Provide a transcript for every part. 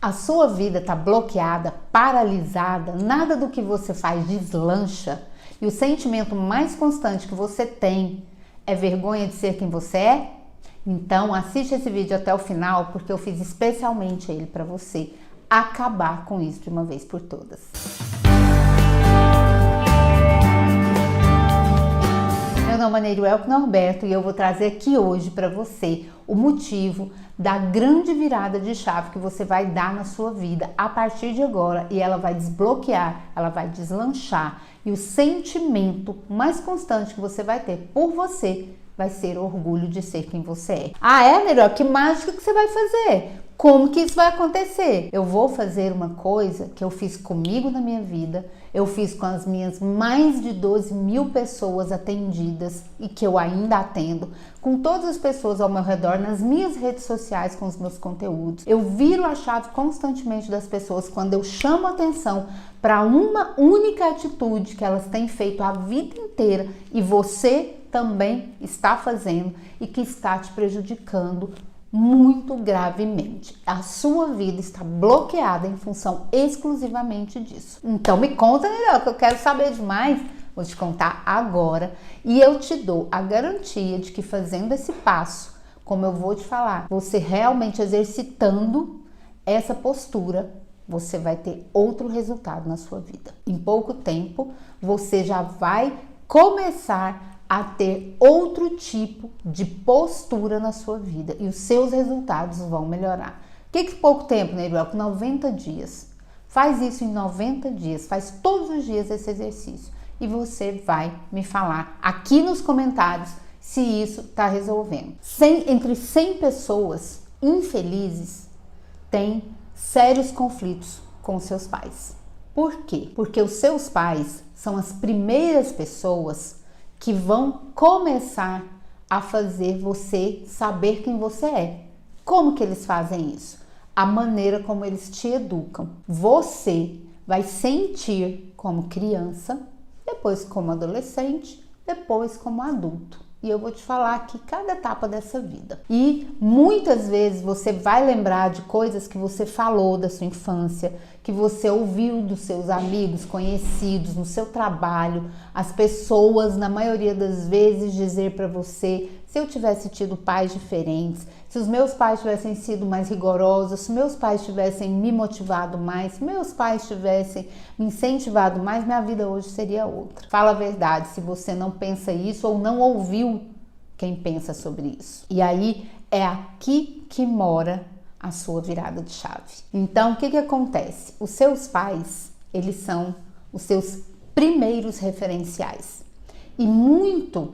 a sua vida está bloqueada, paralisada, nada do que você faz deslancha e o sentimento mais constante que você tem é vergonha de ser quem você é, então assiste esse vídeo até o final porque eu fiz especialmente ele para você acabar com isso de uma vez por todas. Meu nome é Neiruelke Norberto e eu vou trazer aqui hoje para você o motivo da grande virada de chave que você vai dar na sua vida a partir de agora e ela vai desbloquear, ela vai deslanchar e o sentimento mais constante que você vai ter por você vai ser orgulho de ser quem você é. Ah, é, Neiruelke? Que mágica que você vai fazer? Como que isso vai acontecer? Eu vou fazer uma coisa que eu fiz comigo na minha vida, eu fiz com as minhas mais de 12.000 pessoas atendidas e que eu ainda atendo, com todas as pessoas ao meu redor, nas minhas redes sociais, com os meus conteúdos. Eu viro a chave constantemente das pessoas quando eu chamo atenção para uma única atitude que elas têm feito a vida inteira e você também está fazendo e que está te prejudicando muito gravemente. A sua vida está bloqueada em função exclusivamente disso. Então me conta, Neiruelke, que eu quero saber demais. Vou te contar agora e eu te dou a garantia de que fazendo esse passo, como eu vou te falar, você realmente exercitando essa postura, você vai ter outro resultado na sua vida. Em pouco tempo, você já vai começar a ter outro tipo de postura na sua vida e os seus resultados vão melhorar. O que pouco tempo, Neiruelke? 90 dias. Faz isso em 90 dias, faz todos os dias esse exercício e você vai me falar aqui nos comentários se isso está resolvendo. Entre 100 pessoas infelizes têm sérios conflitos com seus pais. Por quê? Porque os seus pais são as primeiras pessoas que vão começar a fazer você saber quem você é. Como que eles fazem isso? A maneira como eles te educam. Você vai sentir como criança, depois como adolescente, depois como adulto. E eu vou te falar aqui cada etapa dessa vida. E muitas vezes você vai lembrar de coisas que você falou da sua infância, que você ouviu dos seus amigos, conhecidos, no seu trabalho, as pessoas, na maioria das vezes, dizer para você: se eu tivesse tido pais diferentes, se os meus pais tivessem sido mais rigorosos, se meus pais tivessem me motivado mais, se meus pais tivessem me incentivado mais, minha vida hoje seria outra. Fala a verdade, se você não pensa isso ou não ouviu quem pensa sobre isso. E aí é aqui que mora a sua virada de chave. Então, o que acontece? Os seus pais, eles são os seus primeiros referenciais. E muito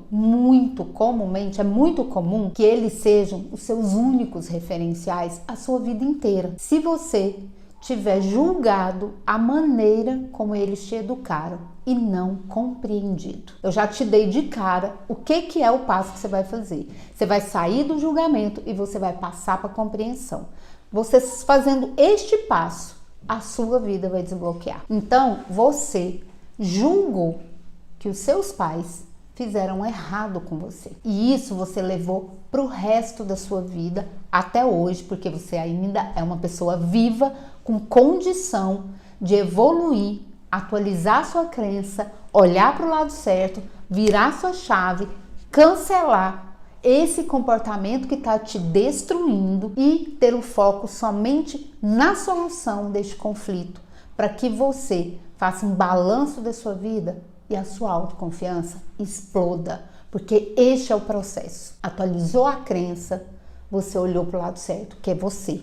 comumente, é muito comum que eles sejam os seus únicos referenciais a sua vida inteira. Se você tiver julgado a maneira como eles te educaram e não compreendido. Eu já te dei de cara o que é o passo que você vai fazer. Você vai sair do julgamento e você vai passar para a compreensão. Você fazendo este passo, a sua vida vai desbloquear. Então, você julgou que os seus pais fizeram errado com você. E isso você levou para o resto da sua vida até hoje, porque você ainda é uma pessoa viva, com condição de evoluir, atualizar sua crença, olhar para o lado certo, virar sua chave, cancelar esse comportamento que está te destruindo e ter o foco somente na solução deste conflito, para que você faça um balanço da sua vida e a sua autoconfiança exploda, porque este é o processo. Atualizou a crença, você olhou para o lado certo, que é você.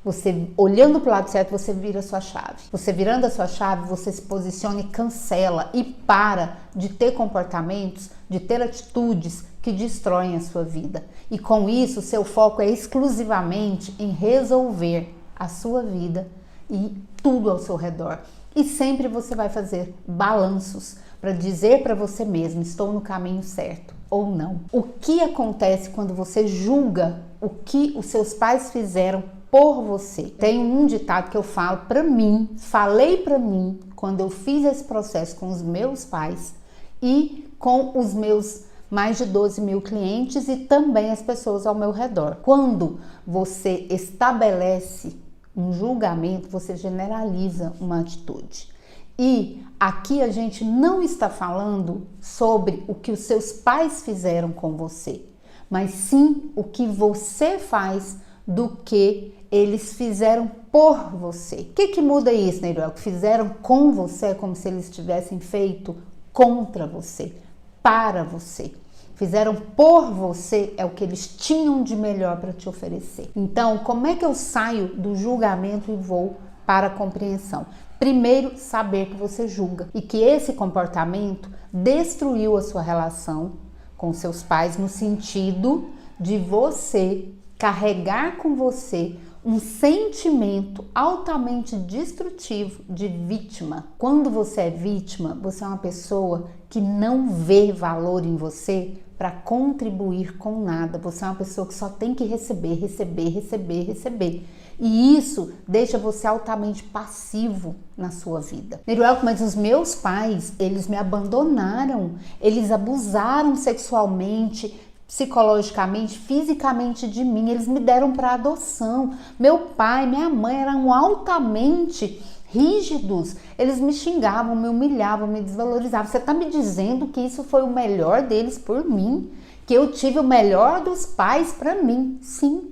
Você olhando para o lado certo, você vira a sua chave. Você virando a sua chave, você se posiciona e cancela e para de ter comportamentos, de ter atitudes que destroem a sua vida. E com isso, seu foco é exclusivamente em resolver a sua vida e tudo ao seu redor. E sempre você vai fazer balanços para dizer para você mesmo: estou no caminho certo ou não. O que acontece quando você julga o que os seus pais fizeram por você? Tem um ditado que eu falo para mim, falei para mim quando eu fiz esse processo com os meus pais e com os meus mais de 12.000 clientes e também as pessoas ao meu redor. Quando você estabelece Um julgamento, você generaliza uma atitude. E aqui a gente não está falando sobre o que os seus pais fizeram com você, mas sim o que você faz do que eles fizeram por você. O que muda isso, Neiruel? Que fizeram com você é como se eles tivessem feito contra você, para você. Fizeram por você é o que eles tinham de melhor para te oferecer. Então, como é que eu saio do julgamento e vou para a compreensão? Primeiro, saber que você julga e que esse comportamento destruiu a sua relação com seus pais no sentido de você carregar com você um sentimento altamente destrutivo de vítima. Quando você é vítima, você é uma pessoa que não vê valor em você para contribuir com nada. Você é uma pessoa que só tem que receber, receber, receber, receber. E isso deixa você altamente passivo na sua vida. Neiruel, mas os meus pais, eles me abandonaram, eles abusaram sexualmente, psicologicamente, fisicamente de mim, eles me deram para adoção. Meu pai, minha mãe eram altamente rígidos, eles me xingavam, me humilhavam, me desvalorizavam. Você está me dizendo que isso foi o melhor deles por mim? Que eu tive o melhor dos pais para mim? Sim,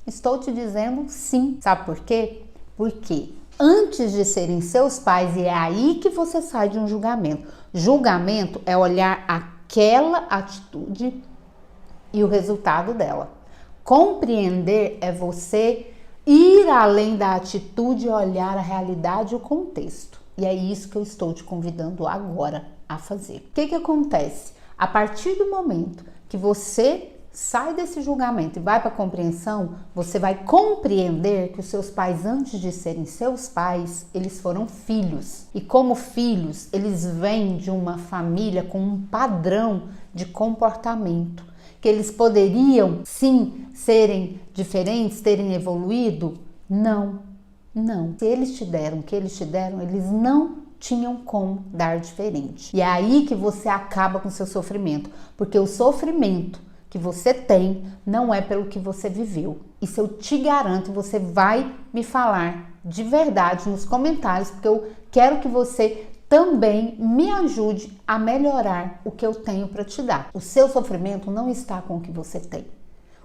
estou te dizendo sim. Sabe por quê? Porque antes de serem seus pais, e é aí que você sai de um julgamento. Julgamento é olhar aquela atitude e o resultado dela. Compreender é você ir além da atitude e olhar a realidade e o contexto. E é isso que eu estou te convidando agora a fazer. O que acontece? A partir do momento que você sai desse julgamento e vai para a compreensão, você vai compreender que os seus pais, antes de serem seus pais, eles foram filhos. E como filhos, eles vêm de uma família com um padrão de comportamento. Que eles poderiam, sim, serem diferentes, terem evoluído? Não, não. Se eles te deram o que eles te deram, eles não tinham como dar diferente. E é aí que você acaba com seu sofrimento, porque o sofrimento que você tem não é pelo que você viveu. Isso eu te garanto, você vai me falar de verdade nos comentários, porque eu quero que você também me ajude a melhorar o que eu tenho para te dar. O seu sofrimento não está com o que você tem.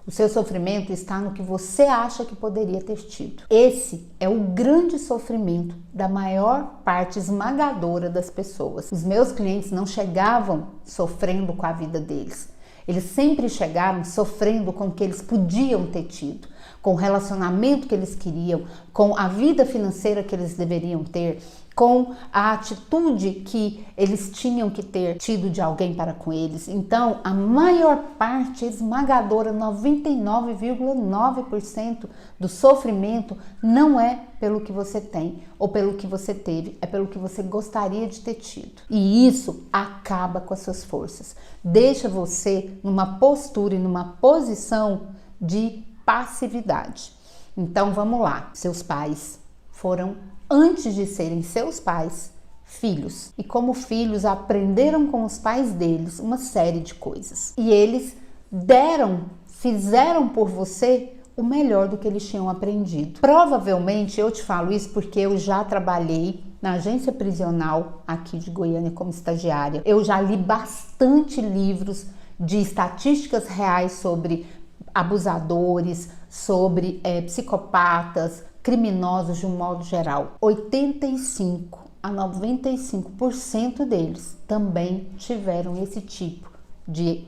O seu sofrimento está no que você acha que poderia ter tido. Esse é o grande sofrimento da maior parte esmagadora das pessoas. Os meus clientes não chegavam sofrendo com a vida deles. Eles sempre chegaram sofrendo com o que eles podiam ter tido, com o relacionamento que eles queriam, com a vida financeira que eles deveriam ter, com a atitude que eles tinham que ter tido de alguém para com eles. Então, a maior parte esmagadora, 99,9% do sofrimento não é pelo que você tem ou pelo que você teve, é pelo que você gostaria de ter tido. E isso acaba com as suas forças. Deixa você numa postura e numa posição de passividade. Então, vamos lá. Seus pais foram, antes de serem seus pais, filhos. E como filhos, aprenderam com os pais deles uma série de coisas. E eles fizeram por você o melhor do que eles tinham aprendido. Provavelmente eu te falo isso porque eu já trabalhei na agência prisional aqui de Goiânia como estagiária. Eu já li bastante livros de estatísticas reais sobre abusadores, sobre psicopatas, criminosos de um modo geral. 85 a 95% deles também tiveram esse tipo de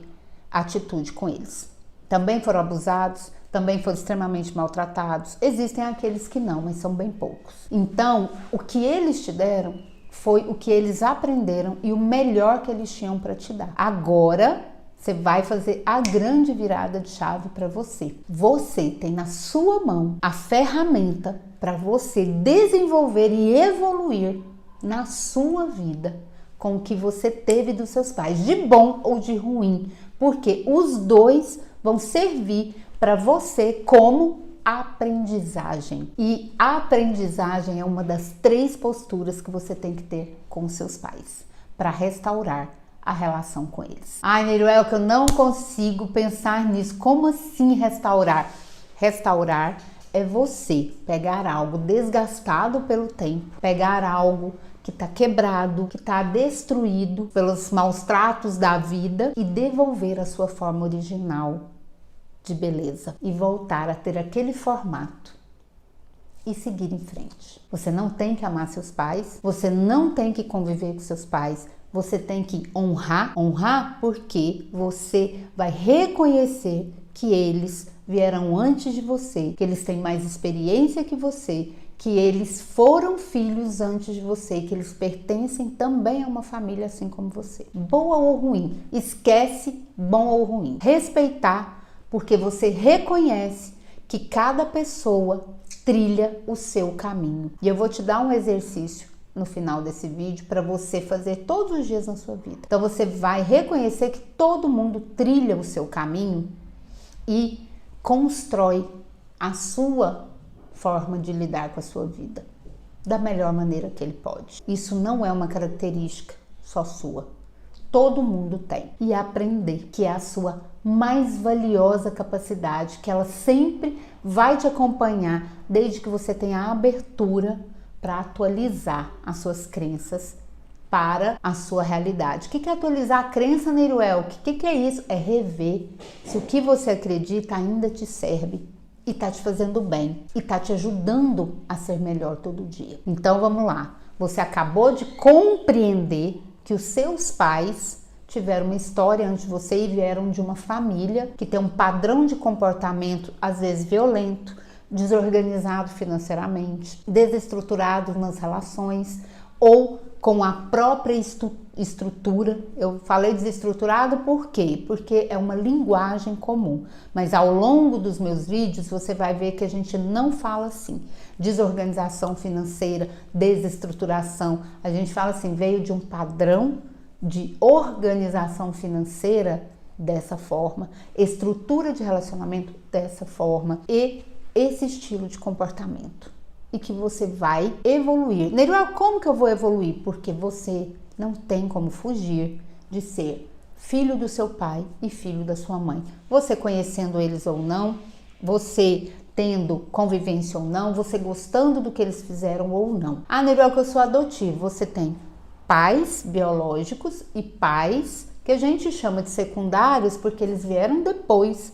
atitude com eles. Também foram abusados, também foram extremamente maltratados. Existem aqueles que não, mas são bem poucos. Então, o que eles te deram foi o que eles aprenderam e o melhor que eles tinham para te dar. Agora, você vai fazer a grande virada de chave para você. Você tem na sua mão a ferramenta para você desenvolver e evoluir na sua vida com o que você teve dos seus pais, de bom ou de ruim, porque os dois vão servir para você como aprendizagem. E a aprendizagem é uma das 3 posturas que você tem que ter com os seus pais para restaurar a relação com eles. Ai, Neiruel, que eu não consigo pensar nisso. Como assim restaurar? Restaurar é você pegar algo desgastado pelo tempo, pegar algo que está quebrado, que está destruído pelos maus tratos da vida e devolver a sua forma original de beleza e voltar a ter aquele formato e seguir em frente. Você não tem que amar seus pais, você não tem que conviver com seus pais, você tem que honrar porque você vai reconhecer que eles vieram antes de você, que eles têm mais experiência que você, que eles foram filhos antes de você, que eles pertencem também a uma família assim como você. Boa ou ruim, esquece bom ou ruim. Respeitar, porque você reconhece que cada pessoa trilha o seu caminho. E eu vou te dar um exercício no final desse vídeo para você fazer todos os dias na sua vida. Então você vai reconhecer que todo mundo trilha o seu caminho e constrói a sua forma de lidar com a sua vida da melhor maneira que ele pode. Isso não é uma característica só sua. Todo mundo tem. E aprender, que é a sua mais valiosa capacidade, que ela sempre vai te acompanhar desde que você tenha a abertura para atualizar as suas crenças para a sua realidade. O que é atualizar a crença, Neiruel? O que é isso? É rever se o que você acredita ainda te serve e tá te fazendo bem e tá te ajudando a ser melhor todo dia. Então vamos lá. Você acabou de compreender que os seus pais tiveram uma história antes de você e vieram de uma família que tem um padrão de comportamento às vezes violento, desorganizado financeiramente, desestruturado nas relações ou com a própria estrutura. Eu falei desestruturado por quê? Porque é uma linguagem comum, mas ao longo dos meus vídeos você vai ver que a gente não fala assim. Desorganização financeira, desestruturação, a gente fala assim, veio de um padrão de organização financeira dessa forma, estrutura de relacionamento dessa forma e esse estilo de comportamento. E que você vai evoluir. Neiruel, como que eu vou evoluir? Porque você não tem como fugir de ser filho do seu pai e filho da sua mãe. Você conhecendo eles ou não, você tendo convivência ou não, você gostando do que eles fizeram ou não. Ah, Neiruel, que eu sou adotivo. Você tem pais biológicos e pais que a gente chama de secundários porque eles vieram depois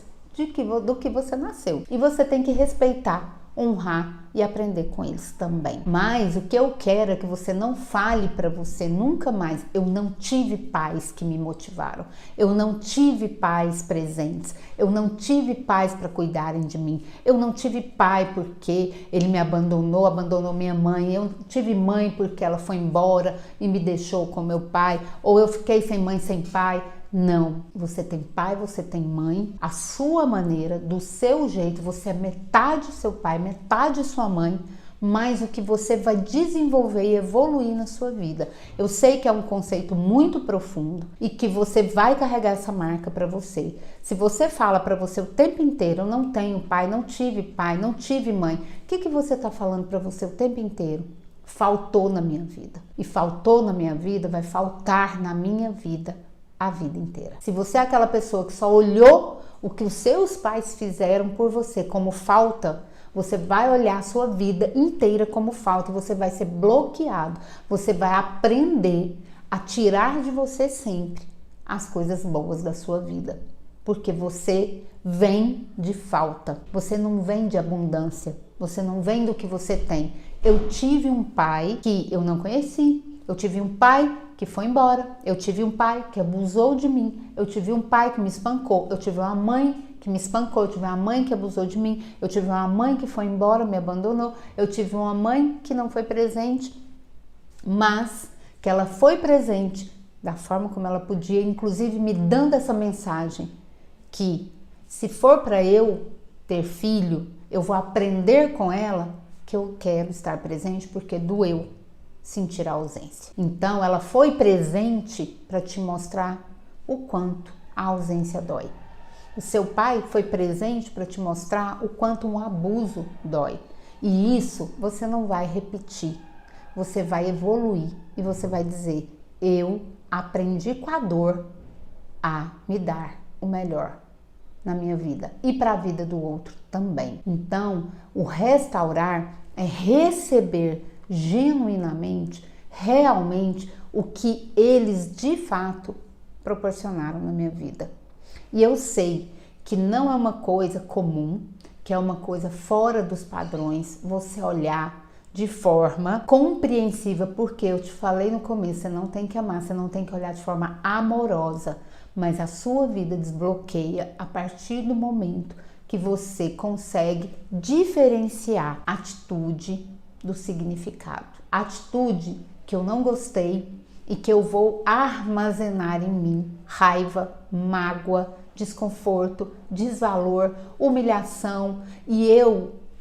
do que você nasceu. E você tem que respeitar, honrar e aprender com eles também. Mas o que eu quero é que você não fale para você nunca mais: eu não tive pais que me motivaram, eu não tive pais presentes, eu não tive pais para cuidarem de mim, eu não tive pai porque ele me abandonou minha mãe, eu tive mãe porque ela foi embora e me deixou com meu pai, ou eu fiquei sem mãe, sem pai. Não, você tem pai, você tem mãe, a sua maneira, do seu jeito, você é metade seu pai, metade sua mãe, mas o que você vai desenvolver e evoluir na sua vida. Eu sei que é um conceito muito profundo e que você vai carregar essa marca para você. Se você fala para você o tempo inteiro: eu não tenho pai, não tive mãe, o que você está falando para você o tempo inteiro? Faltou na minha vida. E faltou na minha vida, vai faltar na minha vida a vida inteira. Se você é aquela pessoa que só olhou o que os seus pais fizeram por você como falta, você vai olhar a sua vida inteira como falta e você vai ser bloqueado. Você vai aprender a tirar de você sempre as coisas boas da sua vida, porque você vem de falta, você não vem de abundância, você não vem do que você tem. Eu tive um pai que eu não conheci, eu tive um pai que foi embora, eu tive um pai que abusou de mim, eu tive um pai que me espancou, eu tive uma mãe que me espancou, eu tive uma mãe que abusou de mim, eu tive uma mãe que foi embora, me abandonou, eu tive uma mãe que não foi presente, mas que ela foi presente da forma como ela podia, inclusive me dando essa mensagem que se for para eu ter filho, eu vou aprender com ela que eu quero estar presente porque doeu sentir a ausência. Então ela foi presente para te mostrar o quanto a ausência dói. O seu pai foi presente para te mostrar o quanto um abuso dói. E isso você não vai repetir. Você vai evoluir e você vai dizer: eu aprendi com a dor a me dar o melhor na minha vida e para a vida do outro também. Então, o restaurar é receber genuinamente, realmente, o que eles de fato proporcionaram na minha vida. E eu sei que não é uma coisa comum, que é uma coisa fora dos padrões, você olhar de forma compreensiva, porque eu te falei no começo, você não tem que amar, você não tem que olhar de forma amorosa, mas a sua vida desbloqueia a partir do momento que você consegue diferenciar atitude do significado. Atitude que eu não gostei e que eu vou armazenar em mim raiva, mágoa, desconforto, desvalor, humilhação, e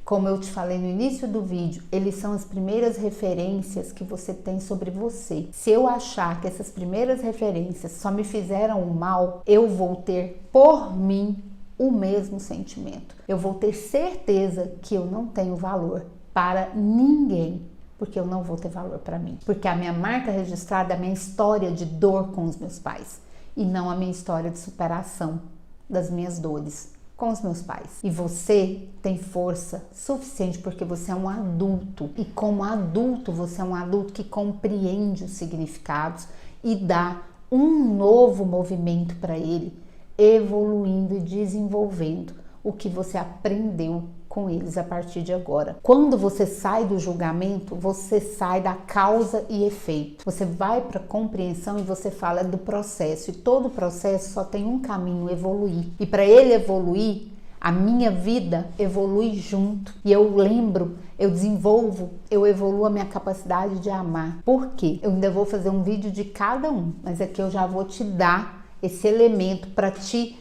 como eu te falei no início do vídeo, eles são as primeiras referências que você tem sobre você. Se eu achar que essas primeiras referências só me fizeram o mal, eu vou ter por mim o mesmo sentimento. Eu vou ter certeza que eu não tenho valor para ninguém, porque eu não vou ter valor para mim. Porque a minha marca registrada é a minha história de dor com os meus pais e não a minha história de superação das minhas dores com os meus pais. E você tem força suficiente porque você é um adulto. E como adulto, você é um adulto que compreende os significados e dá um novo movimento para ele, evoluindo e desenvolvendo o que você aprendeu com eles a partir de agora. Quando você sai do julgamento, você sai da causa e efeito. Você vai para a compreensão e você fala do processo. E todo processo só tem um caminho: evoluir. E para ele evoluir, a minha vida evolui junto. E eu lembro, eu desenvolvo, eu evoluo a minha capacidade de amar. Por quê? Eu ainda vou fazer um vídeo de cada um, mas aqui eu já vou te dar esse elemento para te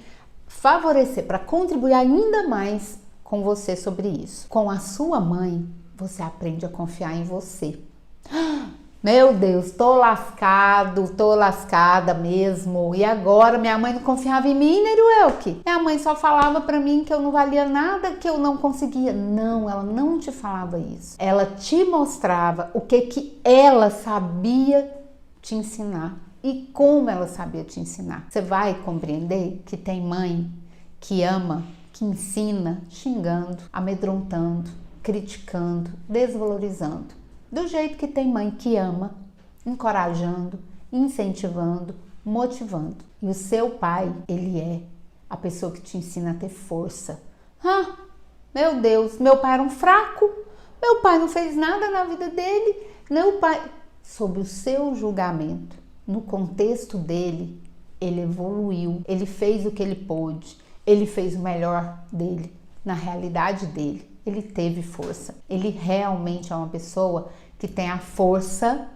favorecer, para contribuir ainda mais com você sobre isso. Com a sua mãe, você aprende a confiar em você. Meu Deus, tô lascada mesmo. E agora minha mãe não confiava em mim, Neruelke? Minha mãe só falava pra mim que eu não valia nada, que eu não conseguia. Não, ela não te falava isso. Ela te mostrava o que ela sabia te ensinar e como ela sabia te ensinar. Você vai compreender que tem mãe que ama, que ensina xingando, amedrontando, criticando, desvalorizando. Do jeito que tem mãe que ama, encorajando, incentivando, motivando. E o seu pai, ele é a pessoa que te ensina a ter força. Meu Deus, meu pai era um fraco, meu pai não fez nada na vida dele, meu pai... Sob o seu julgamento, no contexto dele, ele evoluiu, ele fez o que ele pôde, ele fez o melhor dele, na realidade dele, ele teve força. Ele realmente é uma pessoa que tem a força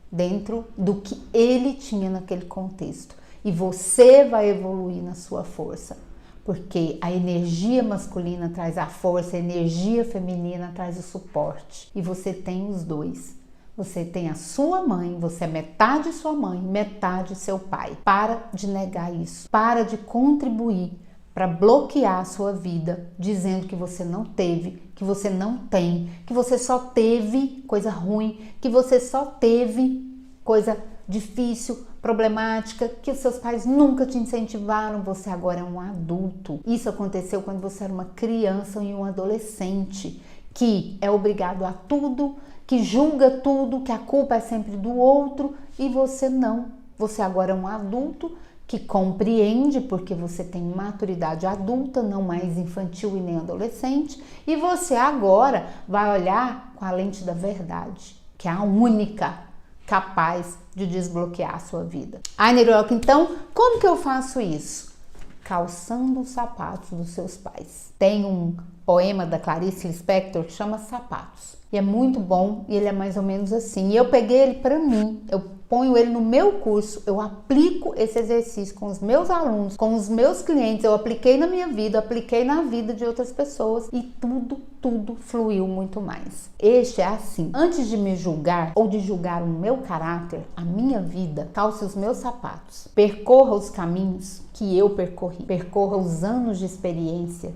dentro do que ele tinha naquele contexto. E você vai evoluir na sua força, porque a energia masculina traz a força, a energia feminina traz o suporte. E você tem os dois. Você tem a sua mãe, você é metade sua mãe, metade seu pai. Para de negar isso, para de contribuir para bloquear a sua vida, dizendo que você não teve, que você não tem, que você só teve coisa ruim, que você só teve coisa difícil, problemática, que os seus pais nunca te incentivaram, você agora é um adulto. Isso aconteceu quando você era uma criança e um adolescente, que é obrigado a tudo, que julga tudo, que a culpa é sempre do outro, e você não. Você agora é um adulto que compreende, porque você tem maturidade adulta, não mais infantil e nem adolescente, e você agora vai olhar com a lente da verdade, que é a única capaz de desbloquear a sua vida. Neruelke, então, como que eu faço isso? Calçando os sapatos dos seus pais. Tem um poema da Clarice Lispector que chama Sapatos, e é muito bom, e ele é mais ou menos assim, e eu peguei ele para mim, eu ponho ele no meu curso, eu aplico esse exercício com os meus alunos, com os meus clientes, eu apliquei na minha vida, apliquei na vida de outras pessoas e tudo fluiu muito mais. Este é assim: antes de me julgar ou de julgar o meu caráter, a minha vida, calce os meus sapatos, percorra os caminhos que eu percorri, percorra os anos de experiência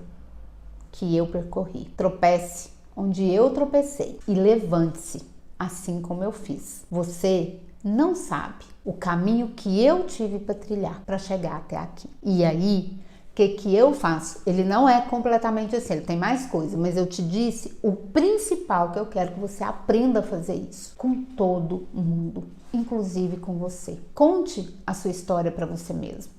que eu percorri, tropece onde eu tropecei e levante-se assim como eu fiz. Você não sabe o caminho que eu tive para trilhar para chegar até aqui. E aí, que eu faço? Ele não é completamente assim, ele tem mais coisa, mas eu te disse o principal, que eu quero que você aprenda a fazer isso com todo mundo, inclusive com você. Conte a sua história para você mesmo.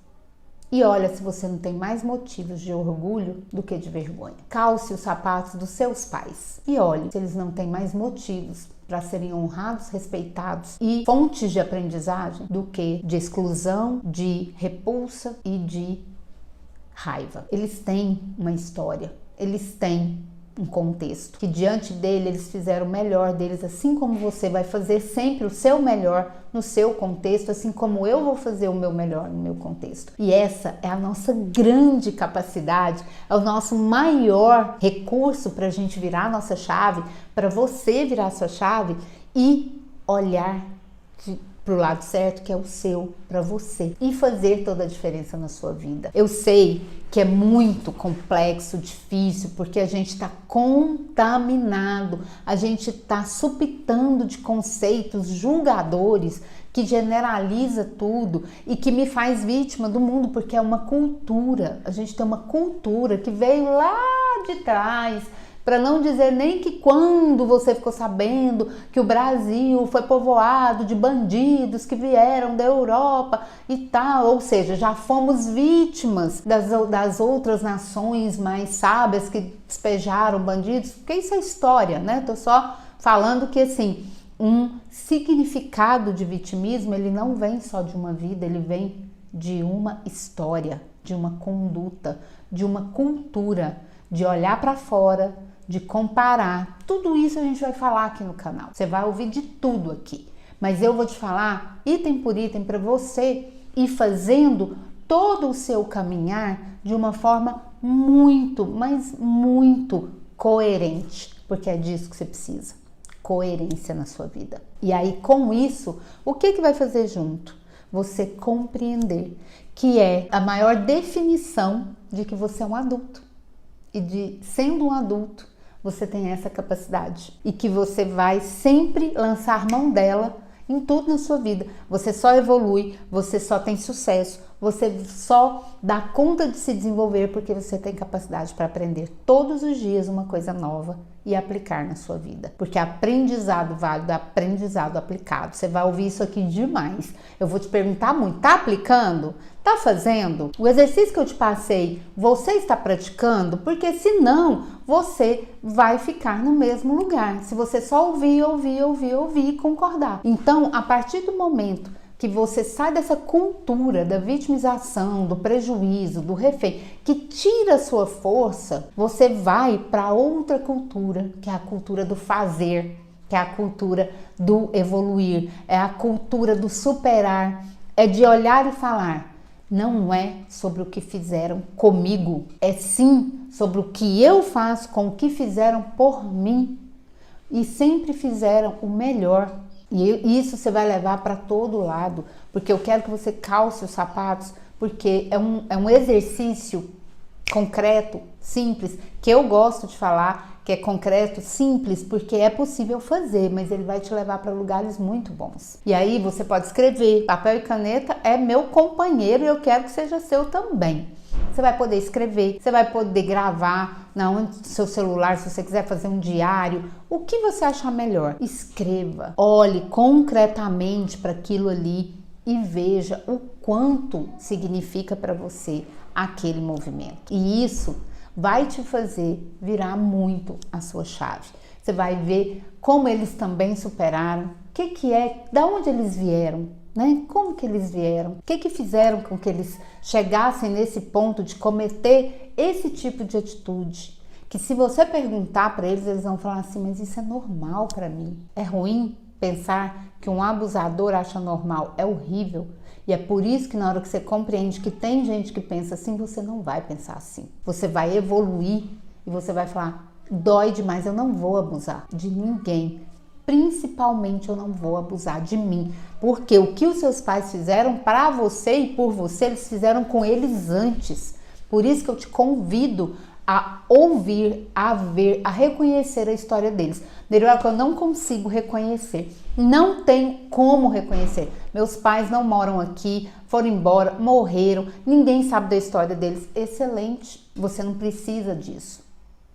E olha se você não tem mais motivos de orgulho do que de vergonha. Calce os sapatos dos seus pais e olhe se eles não têm mais motivos para serem honrados, respeitados e fontes de aprendizagem do que de exclusão, de repulsa e de raiva. Eles têm uma história, eles têm um contexto, que diante dele eles fizeram o melhor deles, assim como você vai fazer sempre o seu melhor no seu contexto, assim como eu vou fazer o meu melhor no meu contexto. E essa é a nossa grande capacidade, é o nosso maior recurso para a gente virar a nossa chave, para você virar a sua chave e olhar para o lado certo, que é o seu, para você, e fazer toda a diferença na sua vida. Eu sei que é muito complexo, difícil, porque a gente está contaminado, a gente está supitando de conceitos julgadores que generaliza tudo e que me faz vítima do mundo, porque é uma cultura. A gente tem uma cultura que veio lá de trás, para não dizer nem que quando você ficou sabendo que o Brasil foi povoado de bandidos que vieram da Europa e tal, ou seja, já fomos vítimas das outras nações mais sábias que despejaram bandidos, porque isso é história, né? Tô só falando que assim, um significado de vitimismo, ele não vem só de uma vida, ele vem de uma história, de uma conduta, de uma cultura, de olhar para fora, de comparar. Tudo isso a gente vai falar aqui no canal. Você vai ouvir de tudo aqui. Mas eu vou te falar item por item para você ir fazendo todo o seu caminhar de uma forma muito, mas muito coerente. Porque é disso que você precisa. Coerência na sua vida. E aí com isso, o que vai fazer junto? Você compreender que é a maior definição de que você é um adulto. E de sendo um adulto, você tem essa capacidade e que você vai sempre lançar mão dela em tudo na sua vida. Você só evolui, você só tem sucesso, você só dá conta de se desenvolver porque você tem capacidade para aprender todos os dias uma coisa nova e aplicar na sua vida. Porque aprendizado válido é aprendizado aplicado. Você vai ouvir isso aqui demais. Eu vou te perguntar muito, tá aplicando? Tá fazendo? O exercício que eu te passei, você está praticando? Porque senão você vai ficar no mesmo lugar. Se você só ouvir e concordar. Então, a partir do momento que você sai dessa cultura da vitimização, do prejuízo, do refém, que tira a sua força, você vai para outra cultura, que é a cultura do fazer, que é a cultura do evoluir, é a cultura do superar, é de olhar e falar. Não é sobre o que fizeram comigo, é sim sobre o que eu faço com o que fizeram por mim. E sempre fizeram o melhor. E isso você vai levar para todo lado, porque eu quero que você calce os sapatos, porque é um exercício concreto, simples, que eu gosto de falar, que é concreto, simples, porque é possível fazer, mas ele vai te levar para lugares muito bons. E aí você pode escrever, papel e caneta é meu companheiro e eu quero que seja seu também. Você vai poder escrever, você vai poder gravar no seu celular, se você quiser fazer um diário, o que você achar melhor. Escreva, olhe concretamente para aquilo ali e veja o quanto significa para você aquele movimento. E isso vai te fazer virar muito a sua chave. Você vai ver como eles também superaram, o que é, da onde eles vieram, né? Como que eles vieram? O que fizeram com que eles chegassem nesse ponto de cometer esse tipo de atitude? Que se você perguntar para eles, eles vão falar assim, mas isso é normal para mim. É ruim pensar que um abusador acha normal, é horrível. E é por isso que na hora que você compreende que tem gente que pensa assim, você não vai pensar assim. Você vai evoluir e você vai falar, dói demais, eu não vou abusar de ninguém. Principalmente eu não vou abusar de mim, porque o que os seus pais fizeram para você e por você, eles fizeram com eles antes. Por isso que eu te convido a ouvir, a ver, a reconhecer a história deles. Nerivelka, eu não consigo reconhecer, não tenho como reconhecer. Meus pais não moram aqui, foram embora, morreram, ninguém sabe da história deles. Excelente, você não precisa disso.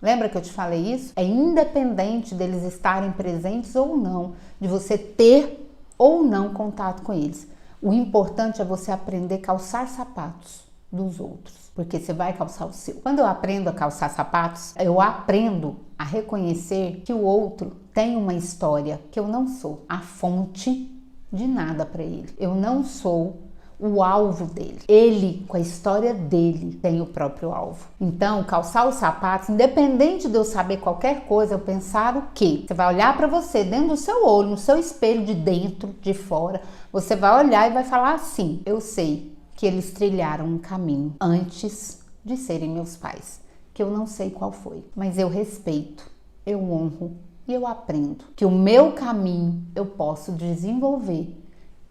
Lembra que eu te falei isso? É independente deles estarem presentes ou não, de você ter ou não contato com eles. O importante é você aprender a calçar sapatos dos outros, porque você vai calçar o seu. Quando eu aprendo a calçar sapatos, eu aprendo a reconhecer que o outro tem uma história, que eu não sou a fonte de nada para ele. Eu não sou o alvo dele. Ele, com a história dele, tem o próprio alvo. Então, calçar os sapatos, independente de eu saber qualquer coisa, eu pensar o quê? Você vai olhar para você, dentro do seu olho, no seu espelho, de dentro, de fora, você vai olhar e vai falar assim: eu sei que eles trilharam um caminho antes de serem meus pais, que eu não sei qual foi, mas eu respeito, eu honro e eu aprendo que o meu caminho eu posso desenvolver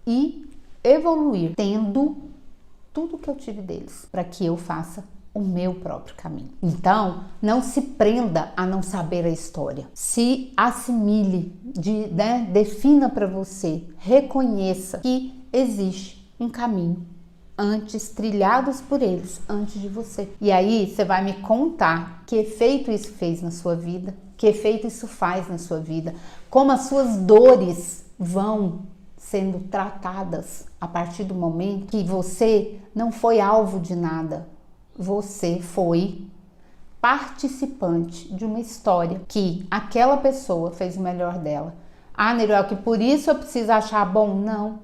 e evoluir tendo tudo que eu tive deles, para que eu faça o meu próprio caminho. Então, não se prenda a não saber a história. Se assimile, defina para você, reconheça que existe um caminho antes, trilhados por eles, antes de você. E aí, você vai me contar que efeito isso fez na sua vida, que efeito isso faz na sua vida, como as suas dores vão sendo tratadas a partir do momento que você não foi alvo de nada, você foi participante de uma história que aquela pessoa fez o melhor dela. Ah, Nerivelka, que por isso eu preciso achar bom? Não,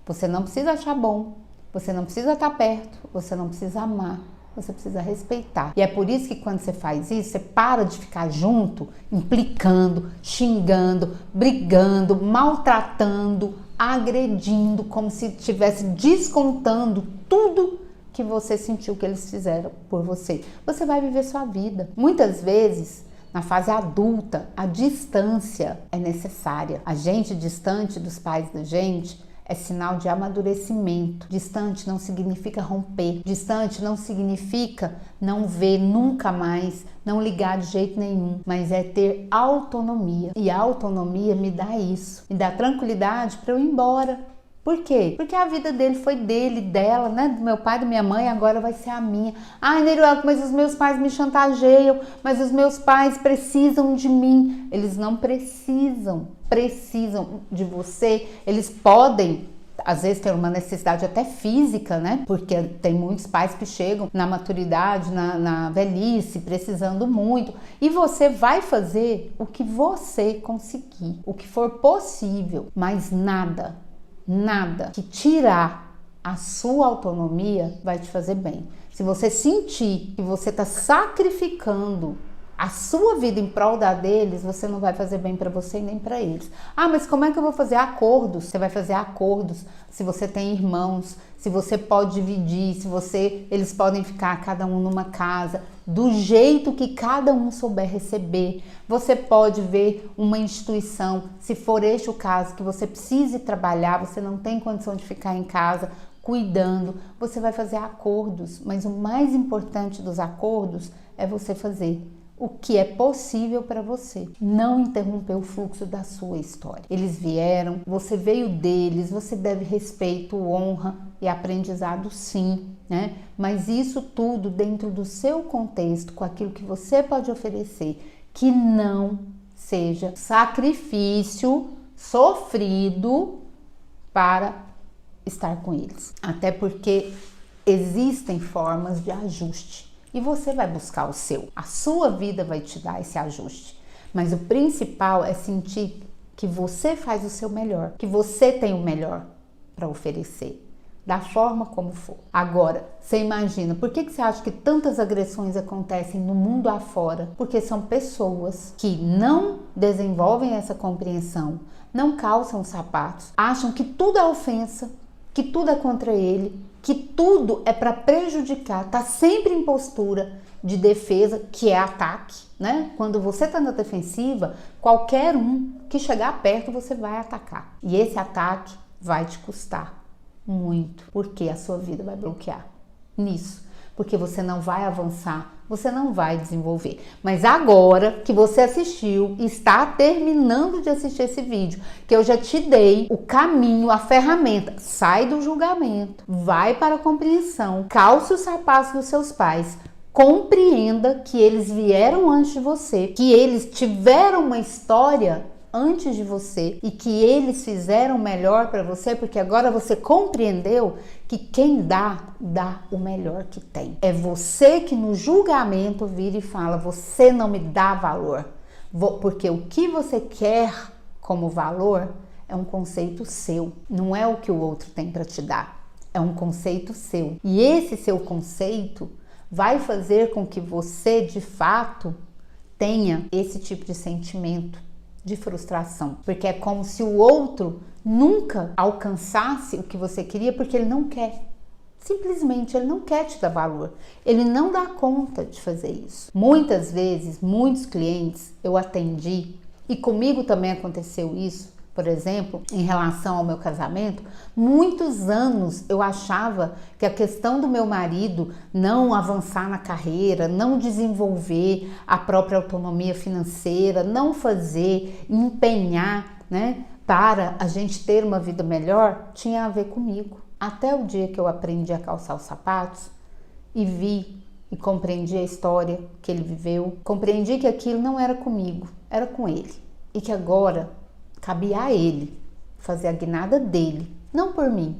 você não precisa achar bom, você não precisa estar perto, você não precisa amar, você precisa respeitar. E é por isso que quando você faz isso, você para de ficar junto, implicando, xingando, brigando, maltratando, agredindo, como se estivesse descontando tudo que você sentiu que eles fizeram por você. Você vai viver sua vida. Muitas vezes, na fase adulta, a distância é necessária. A gente distante dos pais da gente é sinal de amadurecimento. Distante não significa romper. Distante não significa não ver nunca mais, não ligar de jeito nenhum, mas é ter autonomia. E a autonomia me dá isso, me dá tranquilidade para eu ir embora. Por quê? Porque a vida dele foi dele, dela, né? Do meu pai, da minha mãe, agora vai ser a minha. Ai, Nerivelka, mas os meus pais me chantageiam, mas os meus pais precisam de mim. Eles não precisam de você. Eles podem, às vezes, ter uma necessidade até física, né? Porque tem muitos pais que chegam na maturidade, na velhice, precisando muito. E você vai fazer o que você conseguir, o que for possível, mas nada que tirar a sua autonomia vai te fazer bem. Se você sentir que você está sacrificando a sua vida em prol da deles, você não vai fazer bem para você e nem para eles. Ah, mas como é que eu vou fazer acordos? Você vai fazer acordos se você tem irmãos, se você pode dividir, eles podem ficar cada um numa casa, do jeito que cada um souber receber. Você pode ver uma instituição, se for este o caso, que você precise trabalhar, você não tem condição de ficar em casa cuidando, você vai fazer acordos, mas o mais importante dos acordos é você fazer o que é possível para você, não interromper o fluxo da sua história. Eles vieram, você veio deles, você deve respeito, honra e aprendizado, sim, né? Mas isso tudo dentro do seu contexto, com aquilo que você pode oferecer, que não seja sacrifício sofrido para estar com eles. Até porque existem formas de ajuste. E você vai buscar o seu. A sua vida vai te dar esse ajuste. Mas o principal é sentir que você faz o seu melhor, que você tem o melhor para oferecer, da forma como for. Agora, você imagina, por que você acha que tantas agressões acontecem no mundo afora? Porque são pessoas que não desenvolvem essa compreensão, não calçam sapatos, acham que tudo é ofensa, que tudo é contra ele, que tudo é para prejudicar, tá sempre em postura de defesa, que é ataque, né? Quando você tá na defensiva, qualquer um que chegar perto você vai atacar. E esse ataque vai te custar muito, porque a sua vida vai bloquear nisso, porque você não vai avançar você não vai desenvolver. Mas agora que você assistiu, está terminando de assistir esse vídeo, que eu já te dei o caminho, a ferramenta, sai do julgamento, vai para a compreensão, calce os sapatos dos seus pais, compreenda que eles vieram antes de você, que eles tiveram uma história antes de você e que eles fizeram melhor para você, porque agora você compreendeu que quem dá o melhor que tem. É você que no julgamento vira e fala, você não me dá valor, porque o que você quer como valor é um conceito seu, não é o que o outro tem para te dar, é um conceito seu. E esse seu conceito vai fazer com que você, de fato, tenha esse tipo de sentimento de frustração, porque é como se o outro nunca alcançasse o que você queria, porque ele não quer. Simplesmente ele não quer te dar valor. Ele não dá conta de fazer isso. Muitas vezes, muitos clientes eu atendi, e comigo também aconteceu isso, por exemplo, em relação ao meu casamento, muitos anos eu achava que a questão do meu marido não avançar na carreira, não desenvolver a própria autonomia financeira, não fazer, empenhar, né, para a gente ter uma vida melhor, tinha a ver comigo. Até o dia que eu aprendi a calçar os sapatos e vi e compreendi a história que ele viveu, compreendi que aquilo não era comigo, era com ele. E que agora cabia a ele fazer a guinada dele, não por mim,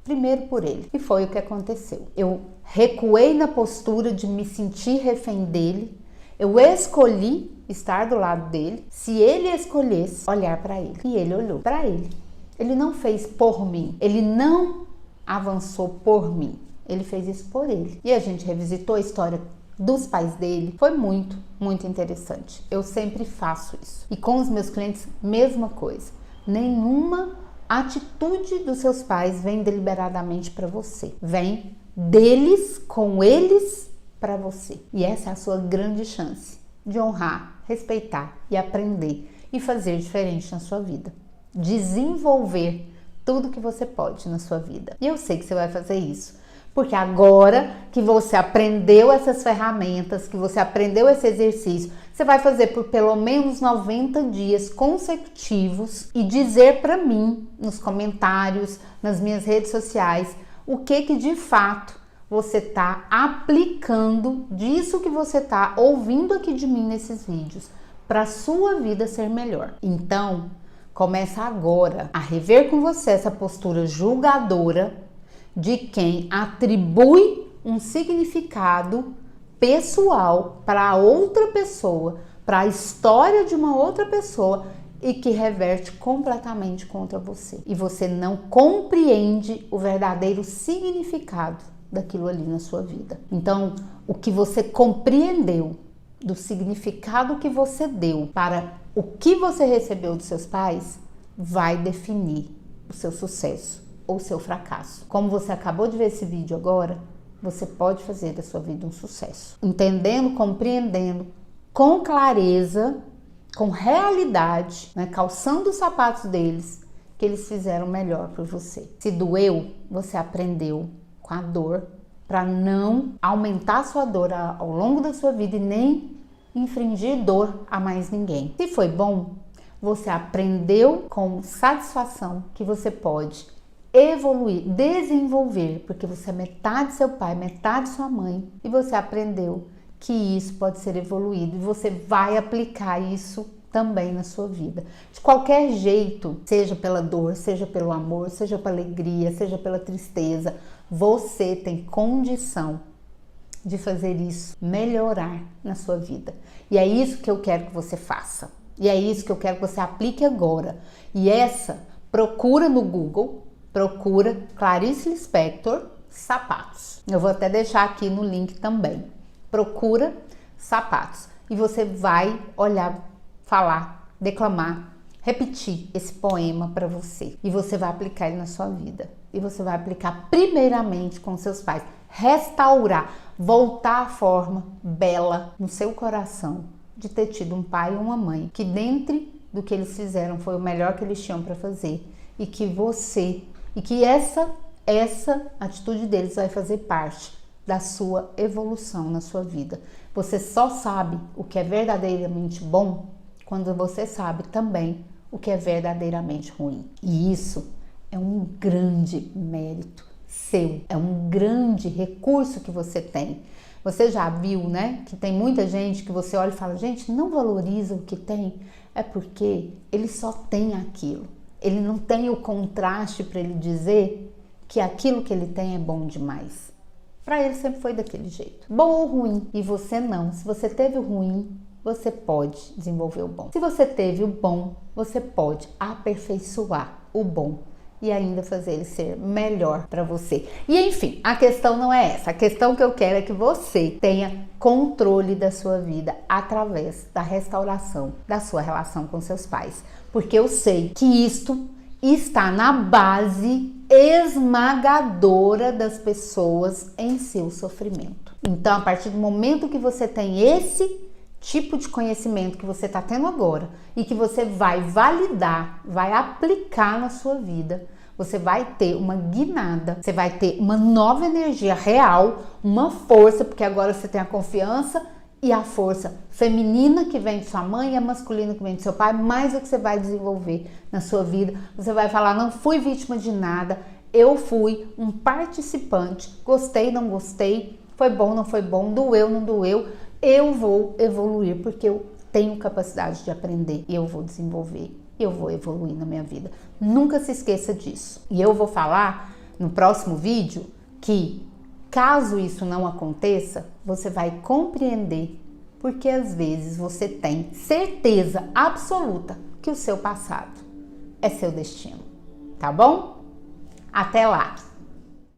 primeiro por ele. E foi o que aconteceu. Eu recuei na postura de me sentir refém dele, eu escolhi estar do lado dele, se ele escolhesse olhar para ele. E ele olhou para ele. Ele não fez por mim, ele não avançou por mim, ele fez isso por ele. E a gente revisitou a história dos pais dele, foi muito, muito interessante. Eu sempre faço isso. E com os meus clientes, mesma coisa. Nenhuma atitude dos seus pais vem deliberadamente para você. Vem deles, com eles, para você. E essa é a sua grande chance de honrar, respeitar e aprender e fazer diferente na sua vida. Desenvolver tudo que você pode na sua vida. E eu sei que você vai fazer isso. Porque agora que você aprendeu essas ferramentas, que você aprendeu esse exercício, você vai fazer por pelo menos 90 dias consecutivos e dizer para mim nos comentários, nas minhas redes sociais, o que de fato você está aplicando disso que você está ouvindo aqui de mim nesses vídeos para a sua vida ser melhor. Então, começa agora a rever com você essa postura julgadora de quem atribui um significado pessoal para outra pessoa, para a história de uma outra pessoa e que reverte completamente contra você. E você não compreende o verdadeiro significado daquilo ali na sua vida. Então, o que você compreendeu do significado que você deu para o que você recebeu dos seus pais vai definir o seu sucesso ou seu fracasso. Como você acabou de ver esse vídeo agora, você pode fazer da sua vida um sucesso. Entendendo, compreendendo, com clareza, com realidade, né, calçando os sapatos deles, que eles fizeram melhor por você. Se doeu, você aprendeu com a dor para não aumentar a sua dor ao longo da sua vida e nem infringir dor a mais ninguém. Se foi bom, você aprendeu com satisfação que você pode evoluir, desenvolver, porque você é metade seu pai, metade sua mãe, e você aprendeu que isso pode ser evoluído e você vai aplicar isso também na sua vida. De qualquer jeito, seja pela dor, seja pelo amor, seja pela alegria, seja pela tristeza, você tem condição de fazer isso melhorar na sua vida. E é isso que eu quero que você faça. E é isso que eu quero que você aplique agora. E procura no Google, procura Clarice Lispector sapatos. Eu vou até deixar aqui no link também. Procura sapatos. E você vai olhar, falar, declamar, repetir esse poema para você. E você vai aplicar ele na sua vida. E você vai aplicar primeiramente com seus pais. Restaurar, voltar à forma bela no seu coração de ter tido um pai e uma mãe que dentre do que eles fizeram foi o melhor que eles tinham para fazer. E que essa atitude deles vai fazer parte da sua evolução na sua vida. Você só sabe o que é verdadeiramente bom quando você sabe também o que é verdadeiramente ruim. E isso é um grande mérito seu, é um grande recurso que você tem. Você já viu, né, que tem muita gente que você olha e fala, gente, não valoriza o que tem, é porque ele só tem aquilo. Ele não tem o contraste para ele dizer que aquilo que ele tem é bom demais. Para ele sempre foi daquele jeito, bom ou ruim, e você não. Se você teve o ruim, você pode desenvolver o bom. Se você teve o bom, você pode aperfeiçoar o bom e ainda fazer ele ser melhor para você. E enfim, a questão não é essa. A questão que eu quero é que você tenha controle da sua vida através da restauração da sua relação com seus pais. Porque eu sei que isto está na base esmagadora das pessoas em seu sofrimento. Então, a partir do momento que você tem esse tipo de conhecimento que você está tendo agora e que você vai validar, vai aplicar na sua vida, você vai ter uma guinada, você vai ter uma nova energia real, uma força, porque agora você tem a confiança e a força feminina que vem de sua mãe e a masculina que vem de seu pai, mais o que você vai desenvolver na sua vida. Você vai falar, não fui vítima de nada, eu fui um participante, gostei, não gostei, foi bom, não foi bom, doeu, não doeu, eu vou evoluir porque eu tenho capacidade de aprender e eu vou desenvolver, eu vou evoluir na minha vida. Nunca se esqueça disso. E eu vou falar no próximo vídeo que, caso isso não aconteça, você vai compreender porque às vezes você tem certeza absoluta que o seu passado é seu destino, tá bom? Até lá!